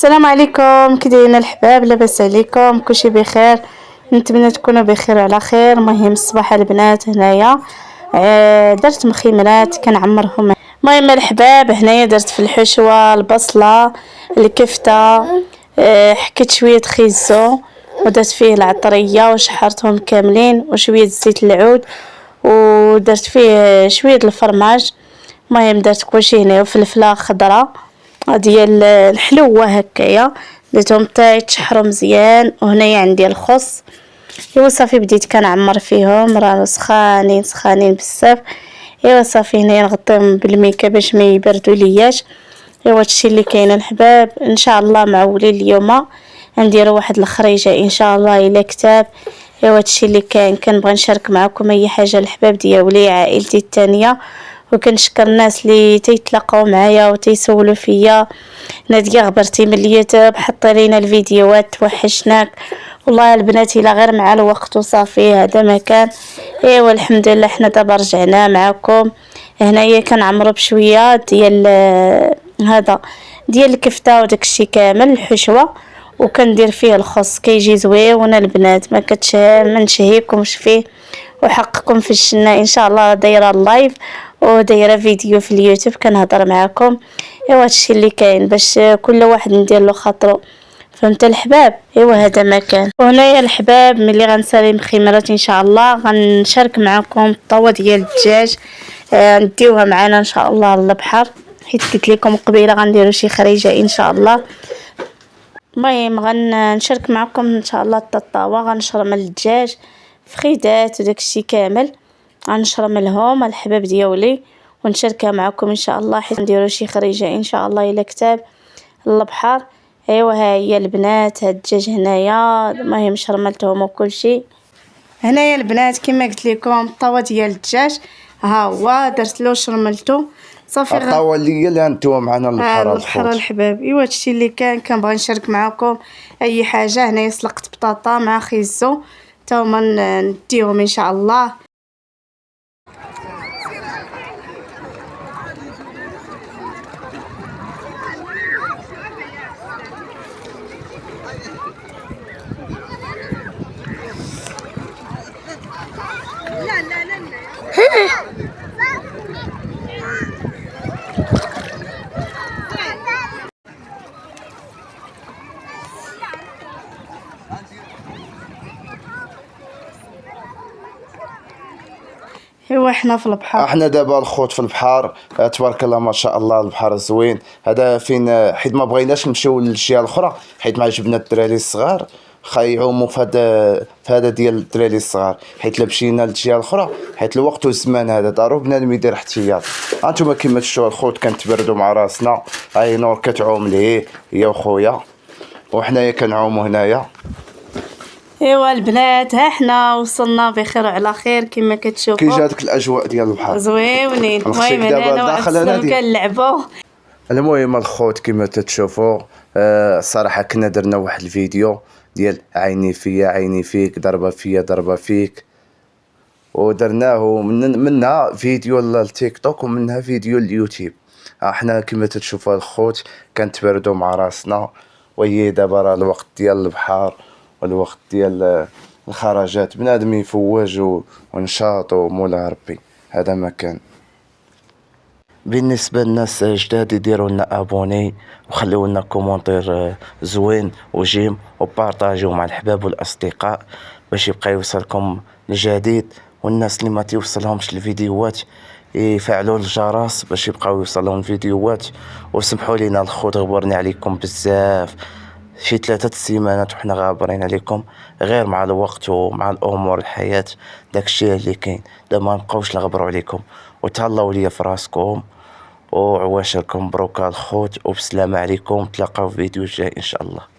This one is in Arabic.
السلام عليكم، كي دايرين الحباب؟ لاباس عليكم؟ كلشي بخير؟ نتمنى تكونوا بخير وعلى خير. المهم الصباح البنات هنايا درت مخيمرات كنعمرهم. المهم الحباب هنايا درت في الحشوه البصله الكفته، حكيت شويه خيزو ودرت فيه العطريه وشحرتهم كاملين وشويه زيت العود ودرت فيه شويه الفرماج. المهم درت كلشي هنا وفلفله خضراء ديال الحلوه هكايا درتهم حتى يتشحروا مزيان. وهنايا عندي الخص ايوا صافي بديت كنعمر فيهم، راه سخانين بزاف. ايوا صافي هنايا نغطيهم بالميكا باش ما يبردوا لياش. ايوا هادشي اللي كاين الحباب. ان شاء الله معولين اليوم نديروا واحد الخريجه ان شاء الله الى كتاب. ايوا هادشي اللي كاين. كنبغي نشارك معكم اي حاجه الحباب ديالي عائلتي الثانيه، وكنشكر الناس اللي تيتلاقاو معايا وتيسولوا فيا. ناديه غبرتي من اليوتيوب، حطي لينا الفيديوهات توحشناك. والله البنات الا غير مع الوقت وصافي هذا ما كان. ايوا الحمد لله حنا دابا رجعنا معكم. هنايا كنعمروا بشويه ديال هذا ديال الكفته وداكشي كامل الحشوه، وكندير فيه الخص كيجي زويون البنات ما نشهيكمش فيه. وحقكم في الجنه ان شاء الله. دايره اللايف ودايره فيديو في اليوتيوب كنهضر معكم. ايوا هادشي اللي كاين باش كل واحد ندير له خاطرو، فهمت الحباب؟ ايوا هذا ما كان. وهنايا الحباب ملي غنسالي مخيمرات ان شاء الله غنشارك معكم الطاوه ديال الدجاج. نديوها معنا ان شاء الله للبحر، حيت قلت لكم قبيله غنديروا شي خريجه ان شاء الله. المهم غنشارك معكم ان شاء الله الطاوه. غنشرم الدجاج فخيدات وداكشي كامل، غنشرم لهم الحباب ديالي ونشاركها معكم ان شاء الله، حيت نديروا شي خريجه ان شاء الله الى كتاب البحر. ايوا ها هي البنات هاد الدجاج هنايا. المهم شرملتهم وكل شيء. هنايا البنات كما قلت لكم الطاوه ديال الدجاج ها هو درت له شرملته صافي. الطاوه اللي غندوها معنا البحر الحباب. ايوا هادشي اللي كنبغي نشارك معكم اي حاجه. هنايا سلقت بطاطا مع خيزو تا هما نديهم ان شاء الله. ايوا حنا في البحر. احنا دابا الخوت في البحر. تبارك الله ما شاء الله البحر زوين. هذا فين حيت ما بغيناش نمشيو للجهه الاخرى، حيت ما عجبنا الدراري الصغار يعوموا في هذا ديال الدراري الصغار. حيت لا مشينا للجهه الاخرى حيت الوقت والزمان هذا ضروري بنادم يدير احتياط. هانتوما كما تشوفوا الخوت كنتبردوا مع راسنا. هاي نور كتعوم ليه هي وخويا، وحنايا كنعوموا هنايا. ايوا البنات ها حنا وصلنا بخير وعلى خير كما كتشوفوا. كي جاتك الاجواء ديال البحر زويونين. المهم انا كنلعبوا. المهم الخوت كما تتشوفوا صراحه كنا درنا واحد الفيديو ديال عيني فيا عيني فيك ضربه فيا ضربه فيك، ودرناه منها فيديو للتيك توك ومنها فيديو اليوتيوب. احنا كما تتشوفوا الخوت كنتبردوا مع راسنا. وهي دابا راه الوقت ديال البحر والوقت ديال الخرجات، بنادم يفوج ونشاط ومولا ربي. هذا ما كان. بالنسبه للناس جداد يديروا لنا ابوني وخليوا لنا كومونتير زوين وجيم وبارطاجيو مع الحباب والاصدقاء باش يبقى يوصلكم الجديد. والناس اللي ما توصلهمش الفيديوهات يفعلوا الجرس باش يبقاو يوصلهم الفيديوهات. وسمحوا لينا الخوت غبرني عليكم بزاف شي 3 سيمانات وحنا غابرين عليكم، غير مع الوقت ومع الامور الحياه داكشي اللي كاين. دابا ما نبقاوش نغبروا عليكم وتهلاو ليا في راسكم وعواشركم. مبروك الخوت وبسلامه عليكم. تلاقاو في فيديو جاي ان شاء الله.